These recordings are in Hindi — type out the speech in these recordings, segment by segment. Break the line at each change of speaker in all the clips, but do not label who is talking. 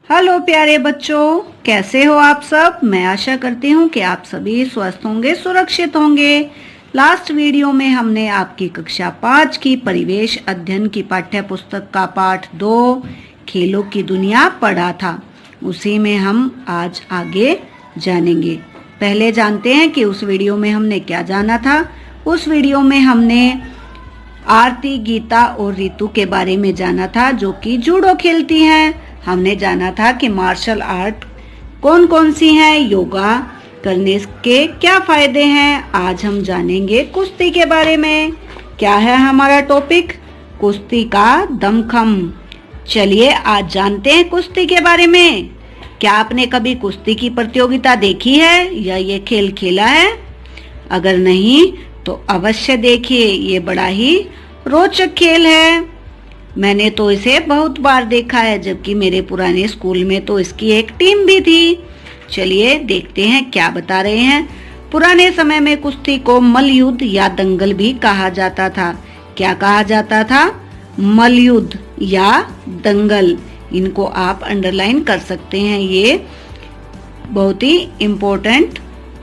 हेलो प्यारे बच्चों, कैसे हो आप सब। मैं आशा करती हूँ कि आप सभी स्वस्थ होंगे, सुरक्षित होंगे। लास्ट वीडियो में हमने आपकी कक्षा 5 की परिवेश अध्ययन की पाठ्य पुस्तक का पाठ 2 खेलों की दुनिया पढ़ा था। उसी में हम आज आगे जानेंगे। पहले जानते हैं कि उस वीडियो में हमने क्या जाना था। उस वीडियो में हमने आरती, गीता और रितु के बारे में जाना था, जो कि जूडो खेलती हैं। हमने जाना था कि मार्शल आर्ट कौन कौन सी हैं, योगा करने के क्या फायदे हैं। आज हम जानेंगे कुश्ती के बारे में। क्या है हमारा टॉपिक? कुश्ती का दमखम। चलिए आज जानते हैं कुश्ती के बारे में। क्या आपने कभी कुश्ती की प्रतियोगिता देखी है या ये खेल खेला है? अगर नहीं तो अवश्य देखिए, ये बड़ा ही रोचक खेल है। मैंने तो इसे बहुत बार देखा है, जबकि मेरे पुराने स्कूल में तो इसकी एक टीम भी थी। चलिए देखते हैं क्या बता रहे हैं। पुराने समय में कुश्ती को मल्लयुद्ध या दंगल भी कहा जाता था। क्या कहा जाता था? मल्लयुद्ध या दंगल। इनको आप अंडरलाइन कर सकते हैं, ये बहुत ही इम्पोर्टेंट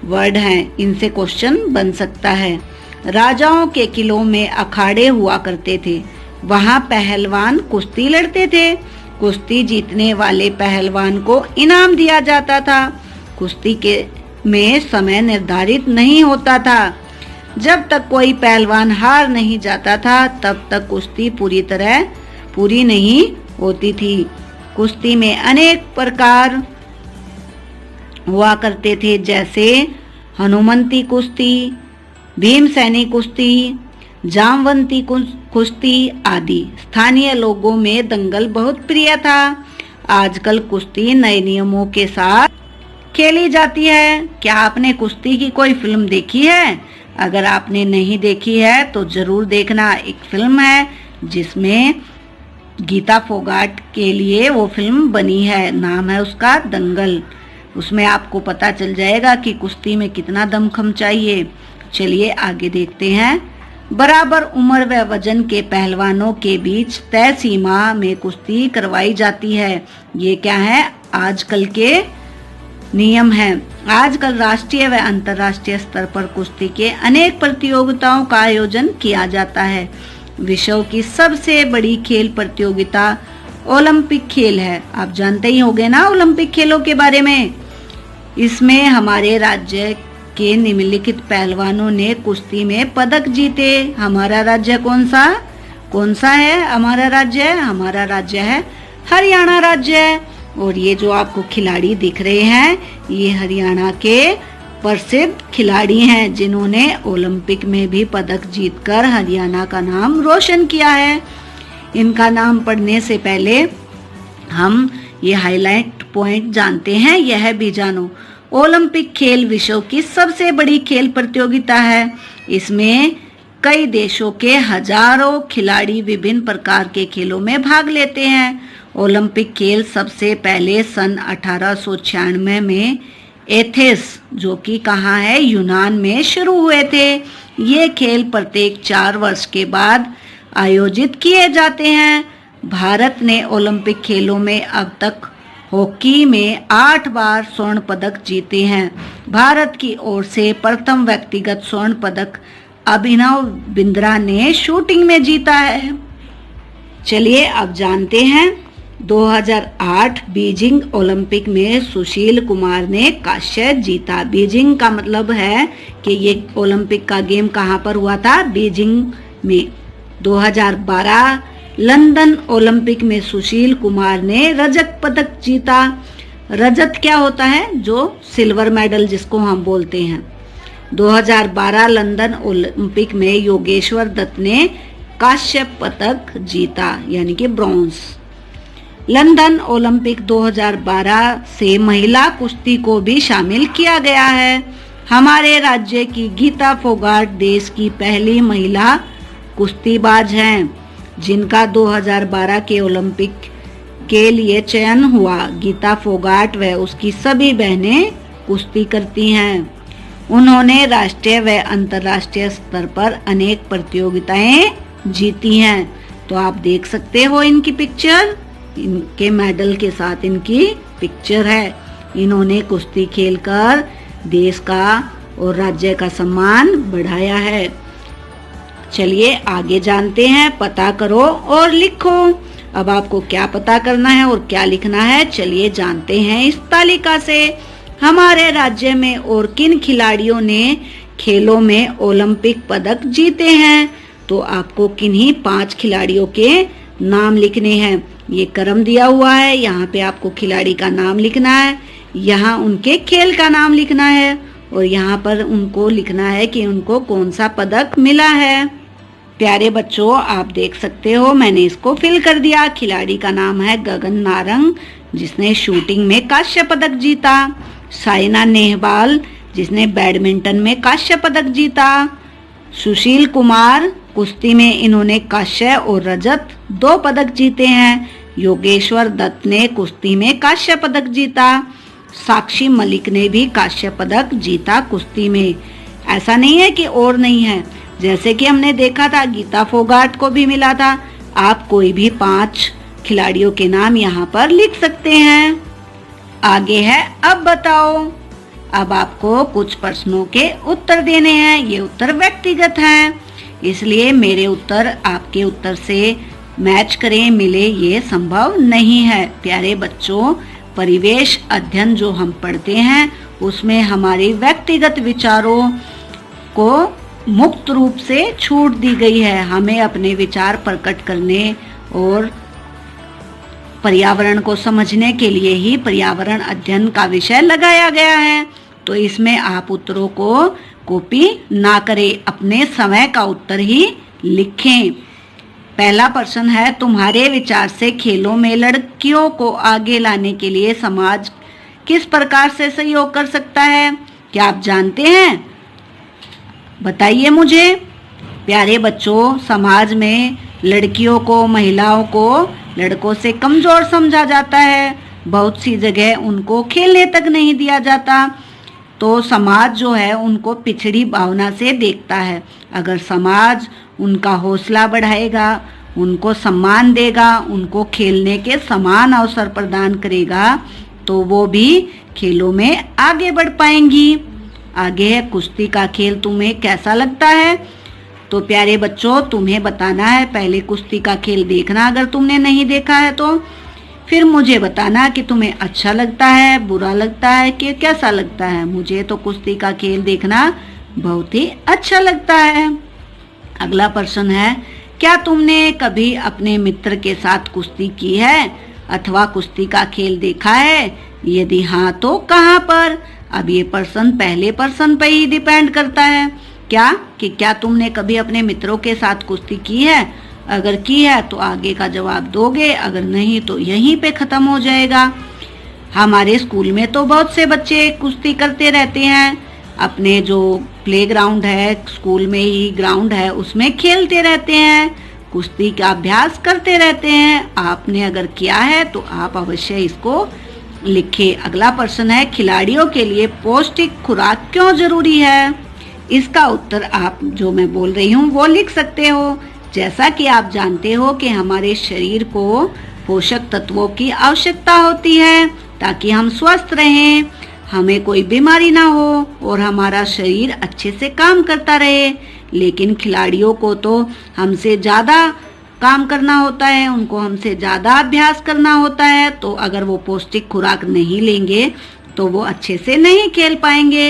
वर्ड हैं, इनसे क्वेश्चन बन सकता है। राजाओं के किलों में अखाड़े हुआ करते थे, वहां पहलवान कुश्ती लड़ते थे। कुश्ती जीतने वाले पहलवान को इनाम दिया जाता था। कुश्ती के में समय निर्धारित नहीं होता था। जब तक कोई पहलवान हार नहीं जाता था, तब तक कुश्ती पूरी नहीं होती थी। कुश्ती में अनेक प्रकार हुआ करते थे, जैसे हनुमंती कुश्ती, भीमसेनी कुश्ती, जामवंती कुश्ती आदि। स्थानीय लोगों में दंगल बहुत प्रिय था। आजकल कुश्ती नए नियमों के साथ खेली जाती है। क्या आपने कुश्ती की कोई फिल्म देखी है? अगर आपने नहीं देखी है तो जरूर देखना। एक फिल्म है जिसमें गीता फोगाट के लिए वो फिल्म बनी है, नाम है उसका दंगल। उसमें आपको पता चल जाएगा कि कुश्ती में कितना दमखम चाहिए। चलिए आगे देखते हैं। बराबर उम्र व वजन के पहलवानों के बीच तय सीमा में कुश्ती करवाई जाती है। ये क्या है? आजकल के नियम हैं। आजकल राष्ट्रीय व अंतर्राष्ट्रीय स्तर पर कुश्ती के अनेक प्रतियोगिताओं का आयोजन किया जाता है। विश्व की सबसे बड़ी खेल प्रतियोगिता ओलंपिक खेल है। आप जानते ही होंगे ना ओलंपिक खेलों के बारे में। इसमें हमारे राज्य के निम्नलिखित पहलवानों ने कुश्ती में पदक जीते। हमारा राज्य कौन सा है? हमारा राज्य है हरियाणा राज्य है। और ये जो आपको खिलाड़ी दिख रहे हैं, ये हरियाणा के प्रसिद्ध खिलाड़ी हैं, जिन्होंने ओलंपिक में भी पदक जीतकर हरियाणा का नाम रोशन किया है। इनका नाम पढ़ने से पहले हम ये हाईलाइट पॉइंट जानते हैं, यह भी जानो। ओलंपिक खेल विश्व की सबसे बड़ी खेल प्रतियोगिता है। इसमें कई देशों के हजारों खिलाड़ी विभिन्न प्रकार के खेलों में भाग लेते हैं। ओलंपिक खेल सबसे पहले सन 1896 में एथेंस, जो कि कहाँ है, यूनान में शुरू हुए थे। ये खेल प्रत्येक 4 वर्ष के बाद आयोजित किए जाते हैं। भारत ने ओलंपिक खेलों में अब तक हॉकी में 8 बार स्वर्ण पदक जीते हैं। भारत की ओर से प्रथम व्यक्तिगत स्वर्ण पदक अभिनव बिंद्रा ने शूटिंग में जीता है। चलिए अब जानते हैं। 2008 बीजिंग ओलंपिक में सुशील कुमार ने कांस्य जीता। बीजिंग का मतलब है कि ये ओलंपिक का गेम कहाँ पर हुआ था? बीजिंग में। 2012 लंदन ओलंपिक में सुशील कुमार ने रजत पदक जीता। रजत क्या होता है? जो सिल्वर मेडल जिसको हम बोलते हैं। 2012 लंदन ओलंपिक में योगेश्वर दत्त ने कांस्य पदक जीता, यानी कि ब्रॉन्ज। लंदन ओलंपिक 2012 से महिला कुश्ती को भी शामिल किया गया है। हमारे राज्य की गीता फोगाट देश की पहली महिला कुश्तीबाज हैं, जिनका 2012 के ओलंपिक के लिए चयन हुआ। गीता फोगाट व उसकी सभी बहनें कुश्ती करती हैं। उन्होंने राष्ट्रीय व अंतर्राष्ट्रीय स्तर पर अनेक प्रतियोगिताएं जीती हैं। तो आप देख सकते हो इनकी पिक्चर, इनके मेडल के साथ इनकी पिक्चर है। इन्होंने कुश्ती खेलकर देश का और राज्य का सम्मान बढ़ाया है। चलिए आगे जानते हैं, पता करो और लिखो। अब आपको क्या पता करना है और क्या लिखना है, चलिए जानते हैं इस तालिका से। हमारे राज्य में और किन खिलाड़ियों ने खेलों में ओलंपिक पदक जीते हैं? तो आपको किन्हीं 5 खिलाड़ियों के नाम लिखने हैं। ये क्रम दिया हुआ है, यहाँ पे आपको खिलाड़ी का नाम लिखना है, यहाँ उनके खेल का नाम लिखना है और यहाँ पर उनको लिखना है कि उनको कौन सा पदक मिला है। प्यारे बच्चों, आप देख सकते हो मैंने इसको फिल कर दिया। खिलाड़ी का नाम है गगन नारंग, जिसने शूटिंग में कांस्य पदक जीता। साइना नेहवाल, जिसने बैडमिंटन में कांस्य पदक जीता। सुशील कुमार, कुश्ती में इन्होंने कांस्य और रजत 2 पदक जीते हैं। योगेश्वर दत्त ने कुश्ती में कांस्य पदक जीता। साक्षी मलिक ने भी कांस्य पदक जीता कुश्ती में। ऐसा नहीं है कि और नहीं है, जैसे कि हमने देखा था गीता फोगाट को भी मिला था। आप कोई भी 5 खिलाड़ियों के नाम यहाँ पर लिख सकते हैं। आगे है अब बताओ। अब आपको कुछ प्रश्नों के उत्तर देने हैं। ये उत्तर व्यक्तिगत हैं, इसलिए मेरे उत्तर आपके उत्तर से मैच करें मिले ये संभव नहीं है। प्यारे बच्चों, परिवेश अध्ययन जो हम पढ़ते हैं उसमें हमारे व्यक्तिगत विचारों को मुक्त रूप से छूट दी गई है। हमें अपने विचार प्रकट करने और पर्यावरण को समझने के लिए ही पर्यावरण अध्ययन का विषय लगाया गया है। तो इसमें आप उत्तरों को कॉपी ना करें, अपने समय का उत्तर ही लिखें। पहला प्रश्न है, तुम्हारे विचार से खेलों में लड़कियों को आगे लाने के लिए समाज किस प्रकार से सहयोग कर सकता है? क्या आप जानते हैं? बताइए मुझे। प्यारे बच्चों, समाज में लड़कियों को, महिलाओं को लड़कों से कमजोर समझा जाता है। बहुत सी जगह उनको खेलने तक नहीं दिया जाता। तो समाज जो है उनको पिछड़ी भावना से देखता है। अगर समाज उनका हौसला बढ़ाएगा, उनको सम्मान देगा, उनको खेलने के समान अवसर प्रदान करेगा, तो वो भी खेलों में आगे बढ़ पाएंगी। आगे है कुश्ती का खेल तुम्हें कैसा लगता है? तो प्यारे बच्चों, तुम्हें बताना है, पहले कुश्ती का खेल देखना अगर तुमने नहीं देखा है तो, फिर मुझे बताना कि तुम्हें अच्छा लगता है, बुरा लगता है कि कैसा लगता है। मुझे तो कुश्ती का खेल देखना बहुत ही अच्छा लगता है। अगला प्रश्न है, क्या तुमने कभी अपने मित्र के साथ कुश्ती की है अथवा कुश्ती का खेल देखा है? यदि हाँ तो कहाँ पर? अब ये प्रश्न पहले प्रश्न पे ही डिपेंड करता है। क्या तुमने कभी अपने मित्रों के साथ कुश्ती की है? अगर की है तो आगे का जवाब दोगे, अगर नहीं तो यहीं पे खत्म हो जाएगा। हमारे स्कूल में तो बहुत से बच्चे कुश्ती करते रहते हैं। अपने जो प्लेग्राउंड है, स्कूल में ही ग्राउंड है, उसमें खेलते रहते हैं, कुश्ती का अभ्यास करते रहते हैं। आपने अगर किया है तो आप अवश्य इसको लिखें। अगला प्रश्न है, खिलाड़ियों के लिए पौष्टिक खुराक क्यों जरूरी है? इसका उत्तर आप जो मैं बोल रही हूँ वो लिख सकते हो। जैसा कि आप जानते हो कि हमारे शरीर को पोषक तत्वों की आवश्यकता होती है ताकि हम स्वस्थ रहें, हमें कोई बीमारी ना हो और हमारा शरीर अच्छे से काम करता रहे। लेकिन खिलाड़ियों को तो हमसे ज़्यादा काम करना होता है, उनको हमसे ज़्यादा अभ्यास करना होता है। तो अगर वो पौष्टिक खुराक नहीं लेंगे तो वो अच्छे से नहीं खेल पाएंगे।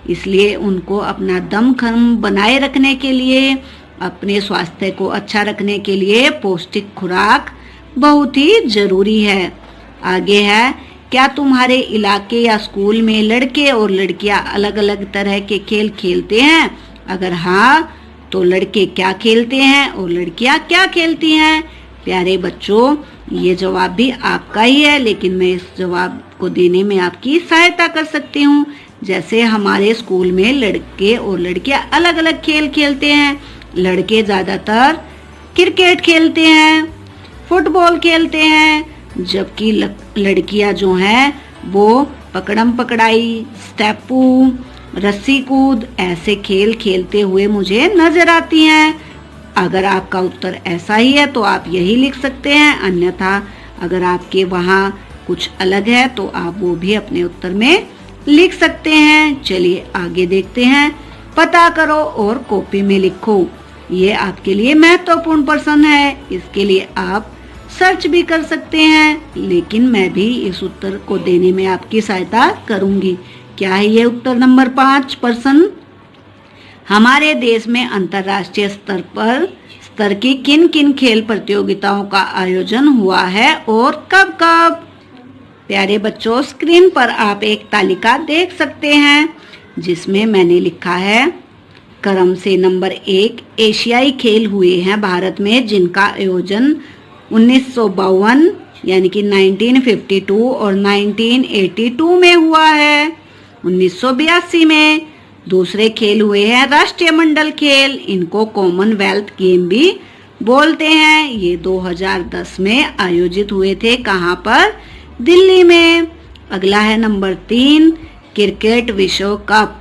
इसलिए उनको अपना दमखम बनाए रखने के लिए, अपने स्वास्थ्य को अच्छा रखने के लिए पौष्टिक खुराक बहुत ही जरूरी है। आगे है, क्या तुम्हारे इलाके या स्कूल में लड़के और लड़कियां अलग अलग तरह के खेल खेलते हैं? अगर हाँ तो लड़के क्या खेलते हैं और लड़कियां क्या खेलती हैं? प्यारे बच्चों, ये जवाब भी आपका ही है, लेकिन मैं इस जवाब को देने में आपकी सहायता कर सकती हूँ। जैसे हमारे स्कूल में लड़के और लड़कियां अलग अलग खेल खेलते हैं। लड़के ज़्यादातर क्रिकेट खेलते हैं, फुटबॉल खेलते हैं, जबकि लड़कियां जो हैं वो पकड़म पकड़ाई, स्टेपू, रस्सी कूद ऐसे खेल खेलते हुए मुझे नजर आती हैं। अगर आपका उत्तर ऐसा ही है तो आप यही लिख सकते हैं, अन्यथा अगर आपके वहाँ कुछ अलग है तो आप वो भी अपने उत्तर में लिख सकते हैं। चलिए आगे देखते हैं। पता करो और कॉपी में लिखो। ये आपके लिए महत्वपूर्ण प्रश्न है। इसके लिए आप सर्च भी कर सकते हैं, लेकिन मैं भी इस उत्तर को देने में आपकी सहायता करूंगी। क्या है ये उत्तर नंबर 5 प्रश्न? हमारे देश में अंतर्राष्ट्रीय स्तर की किन किन खेल प्रतियोगिताओं का आयोजन हुआ है और कब कब? प्यारे बच्चों, स्क्रीन पर आप एक तालिका देख सकते हैं जिसमें मैंने लिखा है क्रम से नंबर 1 एशियाई खेल हुए हैं भारत में, जिनका आयोजन 1952 यानी कि 1952 और 1982 में हुआ है। 1982 में दूसरे खेल हुए हैं राष्ट्रीय मंडल खेल, इनको कॉमनवेल्थ गेम भी बोलते हैं। ये 2010 में आयोजित हुए थे। कहाँ पर? दिल्ली में। अगला है नंबर 3 क्रिकेट विश्व कप।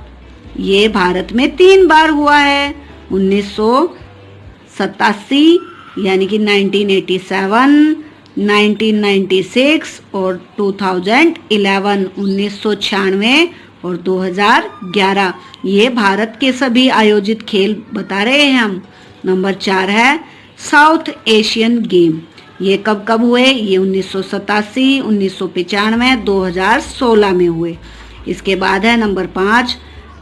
ये भारत में 3 बार हुआ है। 1987 यानी कि 1987, 1996 और 2011 1996 और 2011। ये भारत के सभी आयोजित खेल बता रहे हैं हम। नंबर 4 है साउथ एशियन गेम। ये कब कब हुए? ये 1987, 1995, 2016 में हुए। इसके बाद है नंबर 5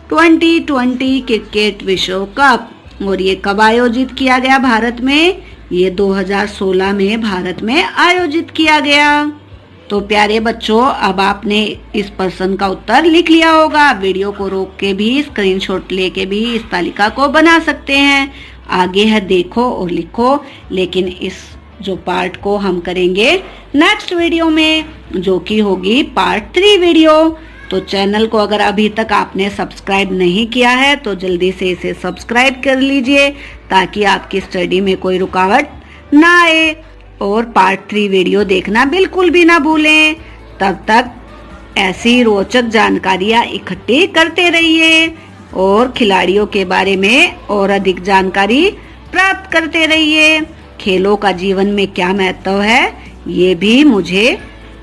2020 क्रिकेट विश्व कप, और ये कब आयोजित किया गया भारत में? ये 2016 में भारत में आयोजित किया गया। तो प्यारे बच्चों, अब आपने इस प्रश्न का उत्तर लिख लिया होगा। वीडियो को रोक के भी, स्क्रीनशॉट लेके भी इस तालिका को बना सकते हैं। आगे है देखो और लिखो, लेकिन इस जो पार्ट को हम करेंगे नेक्स्ट वीडियो में, जो कि होगी पार्ट 3 वीडियो। तो चैनल को अगर अभी तक आपने सब्सक्राइब नहीं किया है तो जल्दी से इसे सब्सक्राइब कर लीजिए, ताकि आपकी स्टडी में कोई रुकावट ना आए। और पार्ट 3 वीडियो देखना बिल्कुल भी ना भूलें। तब तक ऐसी रोचक जानकारियाँ इकट्ठी करते रहिए और खिलाड़ियों के बारे में और अधिक जानकारी प्राप्त करते रहिए। खेलों का जीवन में क्या महत्व है, ये भी मुझे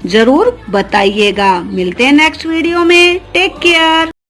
जरूर बताइएगा। मिलते हैं नेक्स्ट वीडियो में। Take care.